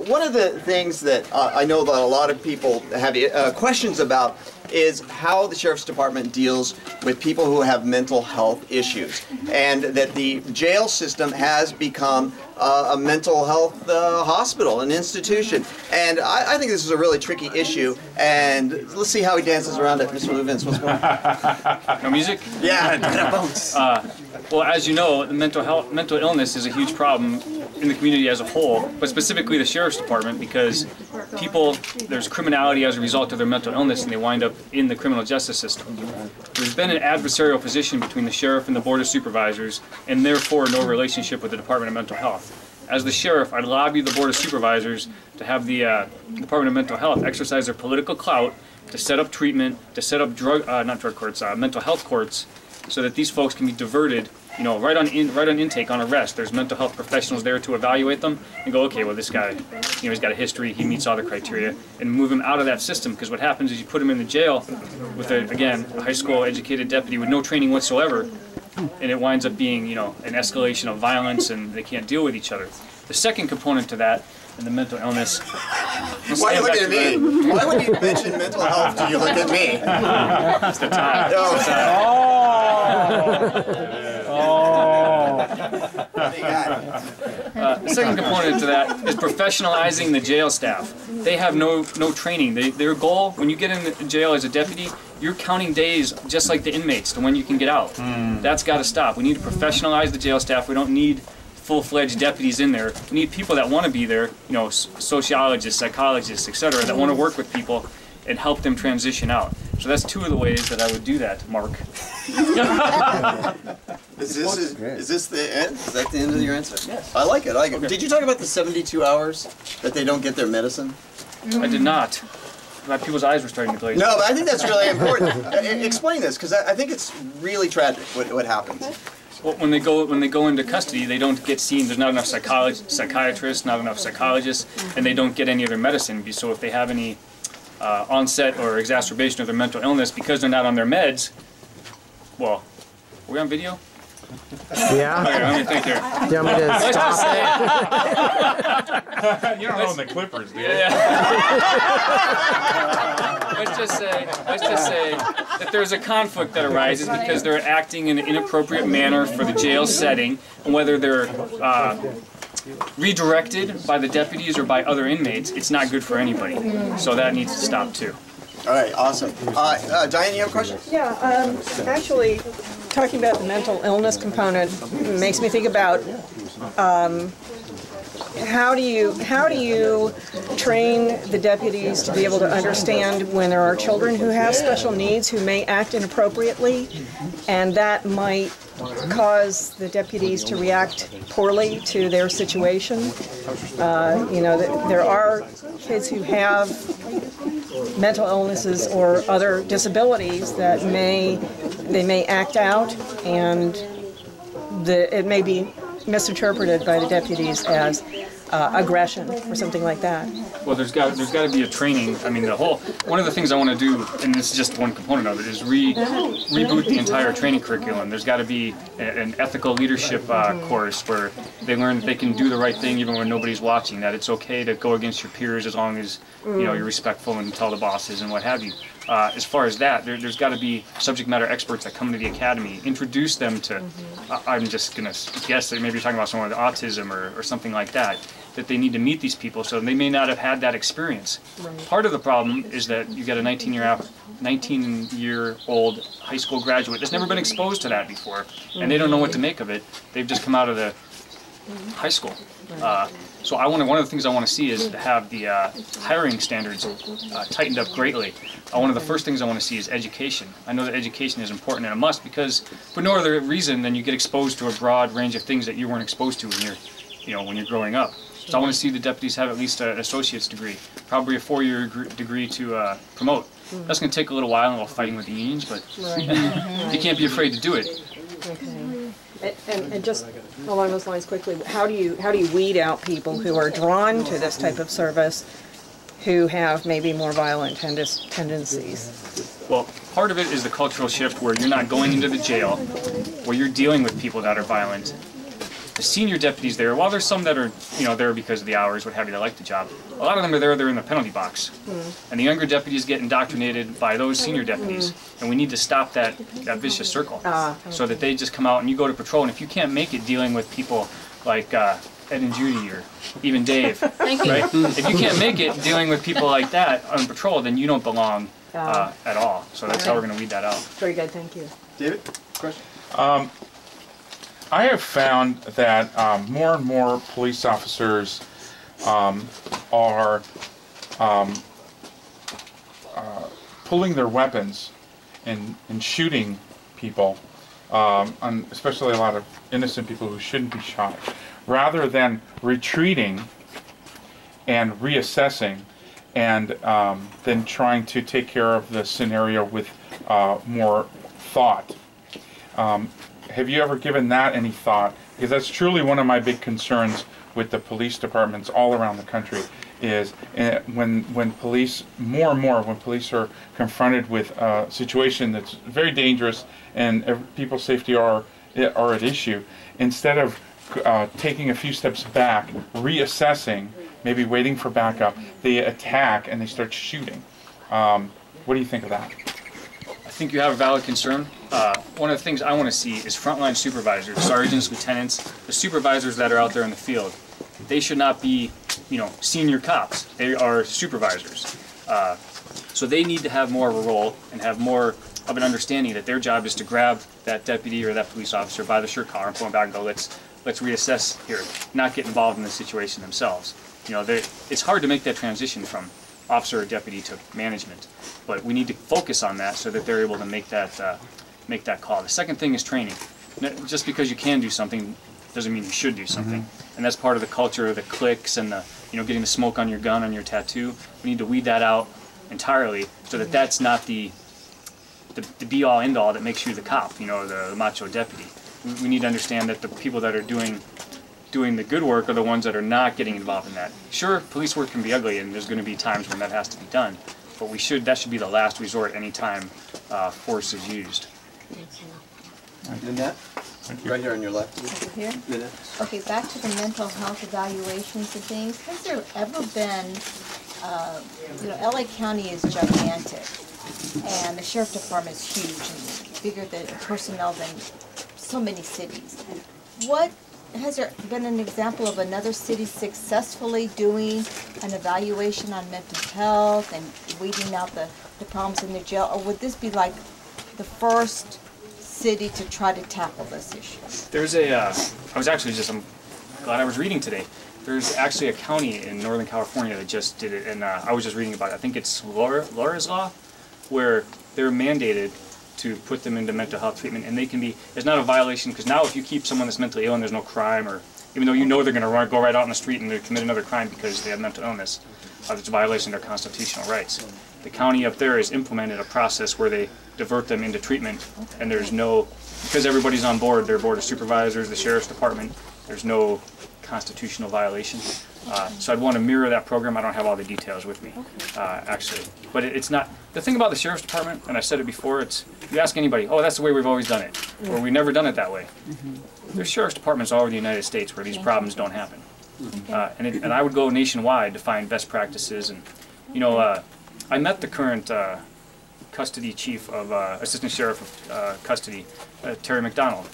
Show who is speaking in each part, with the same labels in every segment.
Speaker 1: One of the things that I know that a lot of people have questions about is how the Sheriff's Department deals with people who have mental health issues, and that the jail system has become a mental health hospital, an institution. And I think this is a really tricky issue, and let's see how he dances around it. Mr. Luvins, what's going on?
Speaker 2: No music?
Speaker 1: Yeah, bounce.
Speaker 2: Well, as you know, mental illness is a huge problem in the community as a whole, but specifically the Sheriff's Department, because there's criminality as a result of their mental illness, and they wind up in the criminal justice system. There's been an adversarial position between the Sheriff and the Board of Supervisors, and therefore no relationship with the Department of Mental Health. As the Sheriff, I'd lobby the Board of Supervisors to have the Department of Mental Health exercise their political clout to set up treatment, to set up mental health courts, so that these folks can be diverted, you know, right on intake, on arrest. There's mental health professionals there to evaluate them and go, okay, well, this guy, you know, he's got a history, he meets all the criteria, and move him out of that system. Because what happens is you put him in the jail with, again, a high school educated deputy with no training whatsoever, and it winds up being, you know, an escalation of violence, and they can't deal with each other. The second component to that, and the mental illness.
Speaker 1: Why are you looking at me? Why would you mention mental health till you look at me?
Speaker 2: It's the time. The second component to that is professionalizing the jail staff. They have no training. Their goal, when you get in the jail as a deputy, you're counting days just like the inmates to when you can get out. That's got to stop. We need to professionalize the jail staff. We don't need full-fledged deputies in there. We need people that want to be there, you know, sociologists, psychologists, etc., that want to work with people and help them transition out. So that's two of the ways that I would do that, Mark.
Speaker 1: Is this the end? Is that the end of your answer?
Speaker 2: Yes.
Speaker 1: I like it. I like it.
Speaker 2: Okay.
Speaker 1: Did you talk about the 72 hours that they don't get their medicine?
Speaker 2: I did not. My people's eyes were starting to glaze.
Speaker 1: No, but I think that's really important. Explain this, because I think it's really tragic what happens.
Speaker 2: Well, when they go into custody, they don't get seen. There's not enough psychiatrists, not enough psychologists, and they don't get any of their medicine. So if they have any onset or exacerbation of their mental illness because they're not on their meds, well, are we on video?
Speaker 3: Yeah.
Speaker 2: Okay, let me think here.
Speaker 3: Do you want me to stop?
Speaker 4: You don't own the Clippers, do you?
Speaker 2: Yeah. Let's just say that there's a conflict that arises because they're acting in an inappropriate manner for the jail setting, and whether they're redirected by the deputies or by other inmates, it's not good for anybody. So that needs to stop too.
Speaker 1: All right, awesome. Diane, you have a question?
Speaker 5: Yeah, actually, talking about the mental illness component makes me think about how do you train the deputies to be able to understand when there are children who have special needs who may act inappropriately, and that might cause the deputies to react poorly to their situation. You know, there are kids who have mental illnesses or other disabilities that they may act out, and it may be misinterpreted by the deputies as aggression or something like that.
Speaker 2: Well, there's got to be a training. I mean, one of the things I want to do, and this is just one component of it, is reboot the entire training curriculum. There's got to be an ethical leadership course where they learn that they can do the right thing even when nobody's watching. That it's okay to go against your peers as long as you know you're respectful and tell the bosses and what have you. As far as that, there's got to be subject matter experts that come to the academy, introduce them to. I'm just gonna guess that maybe you're talking about someone with autism or something like that. That they need to meet these people, so they may not have had that experience. Right. Part of the problem is that you get a 19-year-old high school graduate that's never been exposed to that before, and they don't know what to make of it. They've just come out of the high school. So one of the things I want to see is to have the hiring standards tightened up greatly. One of the first things I want to see is education. I know that education is important and a must because for no other reason than you get exposed to a broad range of things that you weren't exposed to when you're growing up. So I want to see the deputies have at least an associate's degree, probably a 4-year degree to promote. That's going to take a little while and a little fighting with the unions, but you can't be afraid to do it.
Speaker 5: Okay. And just along those lines quickly, how do you weed out people who are drawn to this type of service who have maybe more violent tendencies?
Speaker 2: Well, part of it is the cultural shift where you're not going into the jail, where you're dealing with people that are violent. the senior deputies there, while there's some that are, you know, there because of the hours, what have you, that like the job, a lot of them are there, they're in the penalty box. And the younger deputies get indoctrinated by those senior deputies, and we need to stop that vicious circle. So that they just come out and you go to patrol, and if you can't make it dealing with people like Ed and Judy or even Dave,
Speaker 4: Thank you.
Speaker 2: right? If you can't make it dealing with people like that on patrol, then you don't belong at all. So that's how we're going to weed that out.
Speaker 5: Very good, thank you.
Speaker 1: David, question?
Speaker 6: I have found that more and more police officers are pulling their weapons and shooting people, especially a lot of innocent people who shouldn't be shot, rather than retreating and reassessing and then trying to take care of the scenario with more thought. Have you ever given that any thought? Because that's truly one of my big concerns with the police departments all around the country is when police, more and more, when police are confronted with a situation that's very dangerous and people's safety are at issue, instead of taking a few steps back, reassessing, maybe waiting for backup, they attack and they start shooting. What do you think of that?
Speaker 2: I think you have a valid concern. One of the things I want to see is frontline supervisors, sergeants, lieutenants, the supervisors that are out there in the field. They should not be, you know, senior cops. They are supervisors. So they need to have more of a role and have more of an understanding that their job is to grab that deputy or that police officer by the shirt collar and pull him back and go, let's reassess here, not get involved in the situation themselves. You know, it's hard to make that transition from officer or deputy to management, but we need to focus on that so that they're able to make that call. The second thing is training. Just because you can do something doesn't mean you should do something, and that's part of the culture of the cliques and the, you know, getting the smoke on your gun, on your tattoo. We need to weed that out entirely so that that's not the be all end all that makes you the cop, you know, the macho deputy. We need to understand that the people that are doing the good work are the ones that are not getting involved in that. Sure, police work can be ugly, and there's going to be times when that has to be done, but that should be the last resort any time force is used.
Speaker 1: Nanette? Right here on your left.
Speaker 4: Here?
Speaker 1: Nanette.
Speaker 4: Okay, back to the mental health evaluations and things. Has there ever been, you know, LA County is gigantic, and the sheriff department is huge and bigger than personnel than so many cities. Has there been an example of another city successfully doing an evaluation on mental health and weeding out the problems in the jail, or would this be like the first city to try to tackle this issue?
Speaker 2: There's I'm glad I was reading today. There's actually a county in Northern California that just did it, and I was just reading about it. I think it's Laura's Law, where they're mandated to put them into mental health treatment, and they can be, it's not a violation, because now if you keep someone that's mentally ill and there's no crime, or even though you know they're going to go right out in the street and they commit another crime because they have mental illness, it's a violation of their constitutional rights. The county up there has implemented a process where they divert them into treatment, and there's no, because everybody's on board, their board of supervisors, the sheriff's department, there's no constitutional violation. So I'd want to mirror that program. I don't have all the details with me, actually. But it's not, the thing about the sheriff's department, and I said it before, it's, you ask anybody, oh, that's the way we've always done it, or we've never done it that way. There's sheriff's departments all over the United States where these problems don't happen. And I would go nationwide to find best practices. And, you know, I met the current custody chief of, assistant sheriff of custody, Terry McDonald.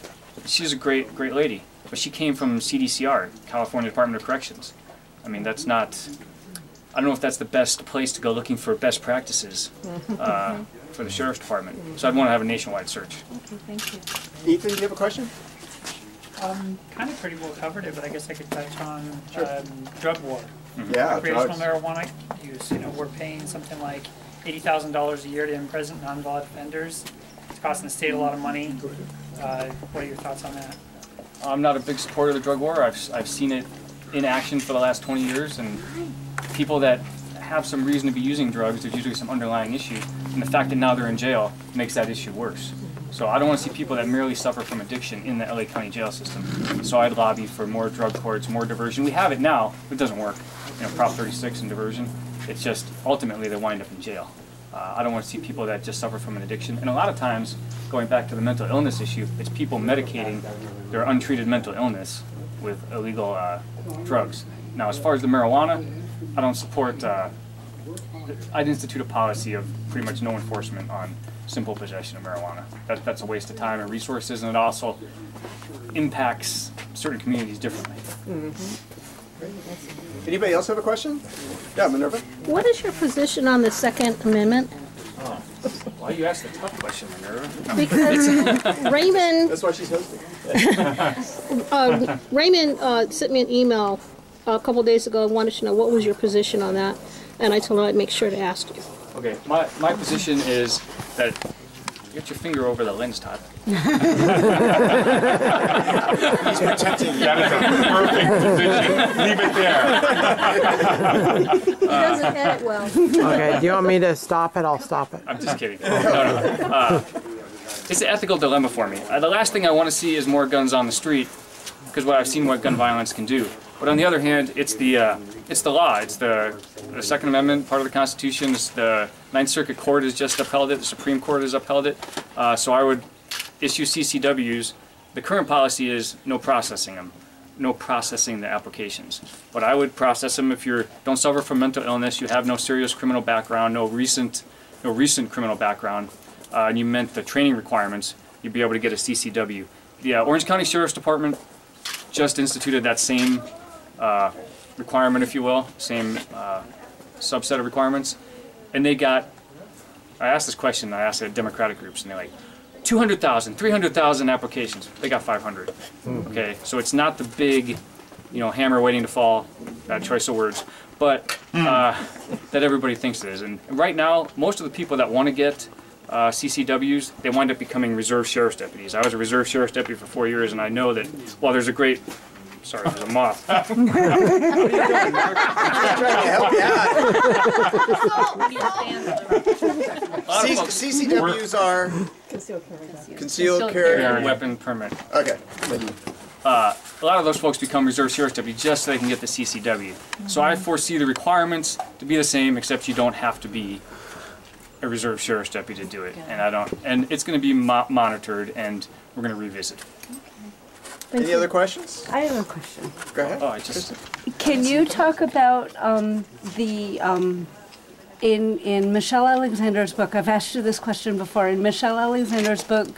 Speaker 2: She's a great lady, but she came from CDCR, California Department of Corrections. I mean, that's not, I don't know if that's the best place to go looking for best practices for the sheriff's department. So I'd want to have a nationwide search.
Speaker 4: Okay, thank you.
Speaker 1: Ethan, do you have a question?
Speaker 7: Kind of pretty well covered it, but I guess I could touch on drug war.
Speaker 1: Yeah,
Speaker 7: Recreational
Speaker 1: drugs.
Speaker 7: marijuana use. You know, we're paying something like $80,000 a year to imprison non-violent offenders. It's costing the state a lot of money. What are your thoughts on that?
Speaker 2: I'm not a big supporter of the drug war. I've seen it in action for the last 20 years, and people that have some reason to be using drugs, there's usually some underlying issue, and the fact that now they're in jail makes that issue worse. So I don't want to see people that merely suffer from addiction in the LA County jail system. So I'd lobby for more drug courts, more diversion. We have it now, but it doesn't work. You know, Prop 36 and diversion, it's just ultimately they wind up in jail. I don't want to see people that just suffer from an addiction. And a lot of times, going back to the mental illness issue, it's people medicating their untreated mental illness with illegal drugs. Now, as far as the marijuana, I don't support. I'd institute a policy of pretty much no enforcement on simple possession of marijuana. That's a waste of time and resources, and it also impacts certain communities differently.
Speaker 1: Anybody else have a question? Yeah, Minerva?
Speaker 8: What is your position on the Second Amendment?
Speaker 2: Why you ask the tough question, Minerva? No.
Speaker 8: Because Raymond
Speaker 1: That's why she's hosting.
Speaker 8: Raymond sent me an email a couple days ago and wanted to know what was your position on that, and I told him I'd make sure to ask you.
Speaker 2: Okay, my position is that get your finger over the lens, Todd.
Speaker 6: He's protecting. That is a perfect position. Leave it there.
Speaker 4: He doesn't edit well.
Speaker 3: Okay, do you want me to stop it? I'll stop it.
Speaker 2: I'm just kidding. No. It's an ethical dilemma for me. The last thing I want to see is more guns on the street, because I've seen what gun violence can do. But on the other hand, it's the law. It's the Second Amendment, part of the Constitution. It's the Ninth Circuit Court has just upheld it. The Supreme Court has upheld it. So I would issue CCWs. The current policy is no processing them, no processing the applications. But I would process them if you don't suffer from mental illness, you have no serious criminal background, no recent criminal background, and you met the training requirements, you'd be able to get a CCW. The Orange County Sheriff's Department just instituted that same requirement, if you will, same subset of requirements, and they got. I asked this question. I asked it at Democratic groups, and they're like, 200,000, 300,000 applications. They got 500. Okay, so it's not the big, hammer waiting to fall. Bad choice of words, but that everybody thinks it is. And right now, most of the people that want to get CCWs, they wind up becoming reserve sheriff's deputies. I was a reserve sheriff's deputy for 4 years, and I know that while there's a great Sorry, there's a moth.
Speaker 1: Trying to help you out. CCWs are concealed carry
Speaker 2: weapon permit.
Speaker 1: Okay.
Speaker 2: A lot of those folks become reserve sheriff's deputy just so they can get the CCW. So I foresee the requirements to be the same, except you don't have to be a reserve sheriff's deputy to do it, and it's going to be monitored, and we're going to revisit.
Speaker 1: Any other questions?
Speaker 9: I have a question.
Speaker 1: Go ahead.
Speaker 2: Oh, I just.
Speaker 9: Can you talk about in Michelle Alexander's book? I've asked you this question before. In Michelle Alexander's book,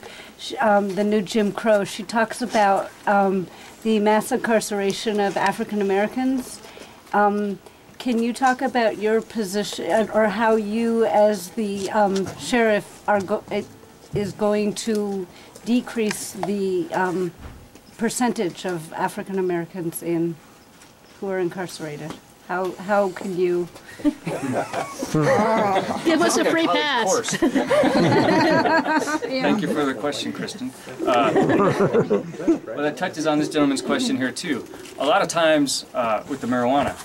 Speaker 9: The New Jim Crow, she talks about the mass incarceration of African Americans. Can you talk about your position, or how you, as the sheriff, is going to decrease the percentage of African Americans who are incarcerated? How can you
Speaker 8: give us a free pass?
Speaker 2: Of course. Thank you for the question, Kristen. Well, that touches on this gentleman's question here too. A lot of times with the marijuana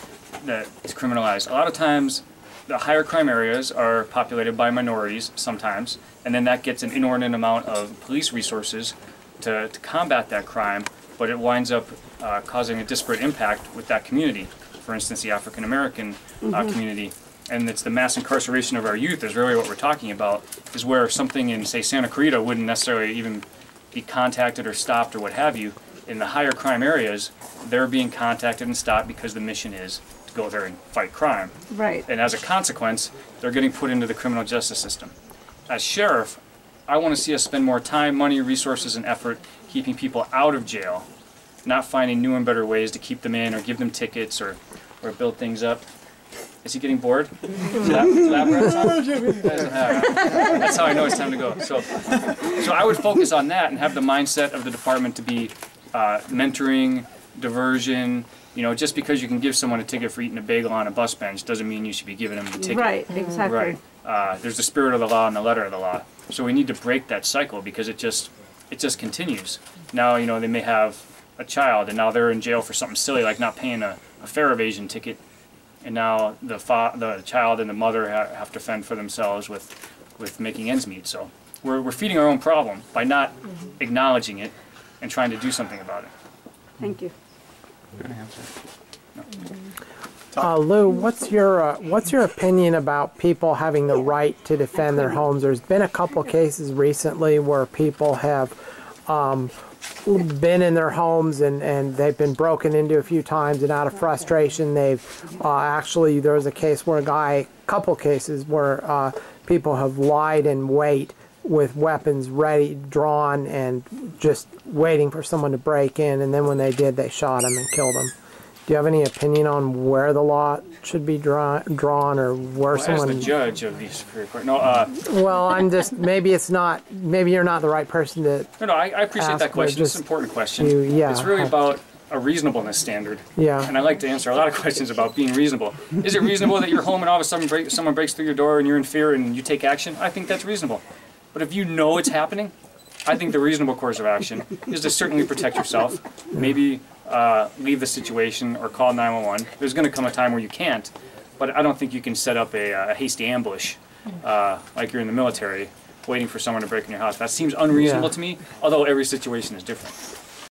Speaker 2: that is criminalized, a lot of times the higher crime areas are populated by minorities sometimes, and then that gets an inordinate amount of police resources to combat that crime, but it winds up causing a disparate impact with that community. For instance, the African American community, and it's the mass incarceration of our youth is really what we're talking about, is where something in, say, Santa Clarita wouldn't necessarily even be contacted or stopped or what have you. In the higher crime areas, they're being contacted and stopped because the mission is to go there and fight crime.
Speaker 9: Right.
Speaker 2: And as a consequence, they're getting put into the criminal justice system. As sheriff, I want to see us spend more time, money, resources, and effort keeping people out of jail, not finding new and better ways to keep them in or give them tickets or build things up. Is he getting bored? That's how I know it's time to go. So I would focus on that and have the mindset of the department to be mentoring, diversion. Just because you can give someone a ticket for eating a bagel on a bus bench doesn't mean you should be giving them the ticket.
Speaker 9: Right, exactly.
Speaker 2: Right. There's the spirit of the law and the letter of the law. So we need to break that cycle because it just continues. Now, they may have a child and now they're in jail for something silly like not paying a fare evasion ticket, and now the child and the mother have to fend for themselves with making ends meet. So we're feeding our own problem by not acknowledging it and trying to do something about it.
Speaker 9: Thank you.
Speaker 6: Good answer.
Speaker 3: Lou, what's your opinion about people having the right to defend their homes? There's been a couple cases recently where people have been in their homes and they've been broken into a few times, and out of frustration they've actually, there was a case where couple cases where people have lied in wait with weapons ready, drawn, and just waiting for someone to break in, and then when they did, they shot them and killed them. Do you have any opinion on where the law should be drawn, or where someone?
Speaker 2: As the judge of the Superior Court, no.
Speaker 3: Well, I'm just maybe it's not. Maybe you're not the right person to.
Speaker 2: No, I appreciate that question. It's an important question. It's really about a reasonableness standard.
Speaker 3: Yeah.
Speaker 2: And I like to answer a lot of questions about being reasonable. Is it reasonable that you're home and all of a sudden someone breaks through your door and you're in fear and you take action? I think that's reasonable. But if you know it's happening, I think the reasonable course of action is to certainly protect yourself. Maybe leave the situation or call 911. There's going to come a time where you can't, but I don't think you can set up a hasty ambush like you're in the military, waiting for someone to break in your house. That seems unreasonable to me, although every situation is different.